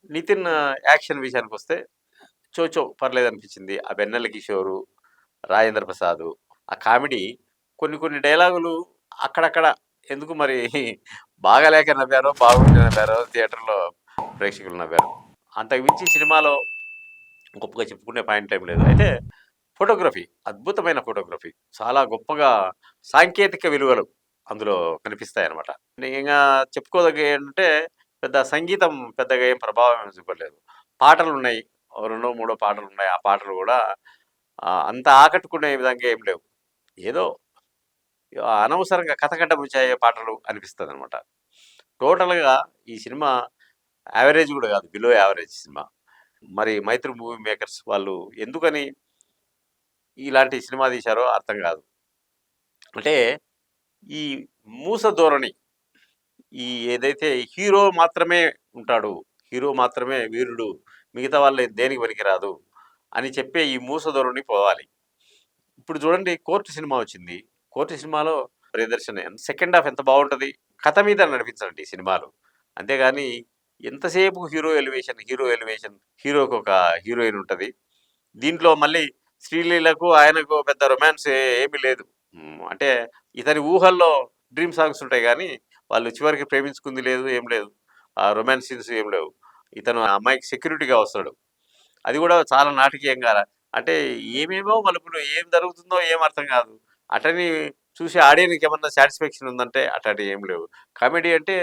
Nitin action విషయానికొస్తే 'చోచో' పర్లేదనిపించింది. ఆ 'వెన్నెల కిషోరు', 'రాజేంద్ర ప్రసాద్' ఆ కామెడీ కొన్ని కొన్ని డైలాగులు అక్కడక్కడ ఎందుకు మరి బాగాలేక నవ్వారో, బాగుండి నవ్వారో థియేటర్‌లో ప్రేక్షకులు నవ్వారు. అంతకు మించి సినిమాలో గొప్పగా చెప్పుకునే పాయింట్ ఏం లేదు. అయితే ఫోటోగ్రఫీ అద్భుతమైన ఫోటోగ్రఫీ. చాలా గొప్పగా సాంకేతిక విలువలు అందులో కనిపిస్తాయన్నమాట. ఇంగా చెప్పుకోదగ్గ ఏంటంటే పెద్ద సంగీతం పెద్దగా ఏం ప్రభావం ఏం చూపలేదు. పాటలున్నాయి. ఓ రెండో, మూడో పాటలున్నాయి. ఆ పాటలు గూడా అంత ఆకట్టుకునే విధంగా ఏం లేవు. ఏదో అనవసరంగా కథకడ్డముచ్చాయే పాటలు అనిపిస్తదనమాట. టోటల్‌గా ఈ సినిమా యావరేజ్ గూడా గాదు. Below average cinema. మరి 'మైత్రి మూవీ మేకర్స్' వాళ్ళు ఎందుకని ఇలాంటి సినిమా తీశారో అర్థం గాదు. అంటే ఈ మూస ధోరణి ఈ ఏదైతే హీరో మాత్రమే ఉంటాడు. హీరో మాత్రమే వీరుడు. మిగతా వాళ్ళు దేనికి పనికిరాదు అని చెప్పే ఈ మూస ధోరణి పోవాలి. ఇప్పుడు చూడండి 'కోర్టు' సినిమా వచ్చింది. 'కోర్టు' సినిమాలో ప్రియదర్శిని సెకండ్ హాఫ్ ఎంత బావుంటది. కథ మీద నడిపించండి ఈ సినిమాలు. అంతేగాని ఎంతసేపు హీరో ఎలివేషన్, హీరోకొక హీరోయిన్ ఉంటది. దీంట్లో మళ్ళీ శ్రీలీలకు, ఆయనకు పెద్ద రొమాన్స్ ఏమీ లేదు. అంటే ఇతని ఊహల్లో డ్రీమ్ సాంగ్స్ ఉంటాయి గానీ, వాళ్ళు చివరికి ప్రేమించుకుంది లేదు, ఏం లేదు. ఆ రొమాన్స్ సీన్స్ ఏం లేవు. ఇతను ఆ అమ్మాయికి సెక్యూరిటీగా వస్తాడు. అది కూడా చాలా నాటకీయంగా అంటే ఏమేమో మలుపులు ఏం జరుగుతుందో ఏం అర్థం కాదు. అటని చూసి ఆడియన్స్‌కి ఏమన్నా సాటిస్ఫాక్షన్ ఉందంటే అట్లాంటివి ఏం లేవు. కామెడీ అంటే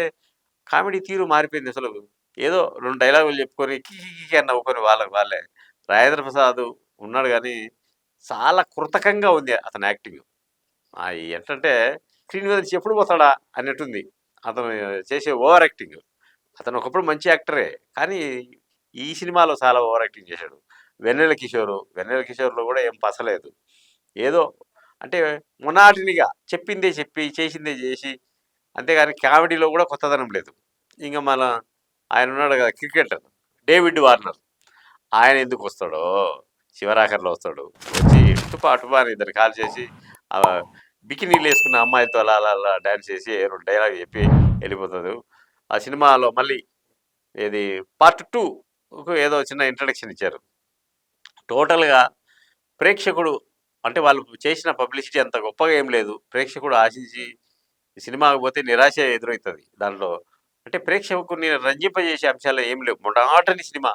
కామెడీ తీరు మారిపోయింది అసలు. ఏదో 2 డైలాగులు చెప్పుకొని కికి అని నవ్వుకొని వాళ్ళకి వాళ్ళే. రాజేంద్ర ప్రసాద్ ఉన్నాడు గానీ, చాలా కృతకంగా ఉంది అతని యాక్టింగ్. ఎట్లంటే స్క్రీన్ మీద నుంచి ఎప్పుడు పోతాడా అన్నట్టుంది. అతను చేసే ఓవర్ యాక్టింగ్. అతను ఒకప్పుడు మంచి యాక్టరే. కానీ ఈ సినిమాలో చాలా ఓవర్ యాక్టింగ్ చేశాడు. 'వెన్నెల కిషోర్‌లో' కూడా ఏం పసలేదు. ఏదో అంటే మొనాటినిగా చెప్పిందే చెప్పి, చేసిందే చేసి అంతేగాని కామెడీలో కూడా కొత్తదనం లేదు. ఇంక మన ఆయన ఉన్నాడు కదా క్రికెటర్ 'డేవిడ్ వార్నర్' ఆయన ఎందుకు వస్తాడో శివరాఖరిలో వస్తాడు. వచ్చి టుపా టుపా అని ఇద్దరిని కాల్చేసి బికినీలు వేసుకున్న అమ్మాయితో అలా అలా అలా డాన్స్ చేసి 2 డైలాగ్ చెప్పి వెళ్ళిపోతాడు. ఆ సినిమాలో మళ్ళీ ఏది పార్ట్ 2కు ఏదో చిన్న ఇంట్రడక్షన్ ఇచ్చారు. టోటల్‌గా ప్రేక్షకుడు అంటే వాళ్ళు చేసిన పబ్లిసిటీ అంత గొప్పగా ఏం లేదు. ప్రేక్షకుడు ఆశించి సినిమాకి పోతే నిరాశ ఎదురవుతది దాంట్లో. అంటే ప్రేక్షకుడిని రంజింపజేసే అంశాలు ఏమి లేవు. మొటాటని సినిమా.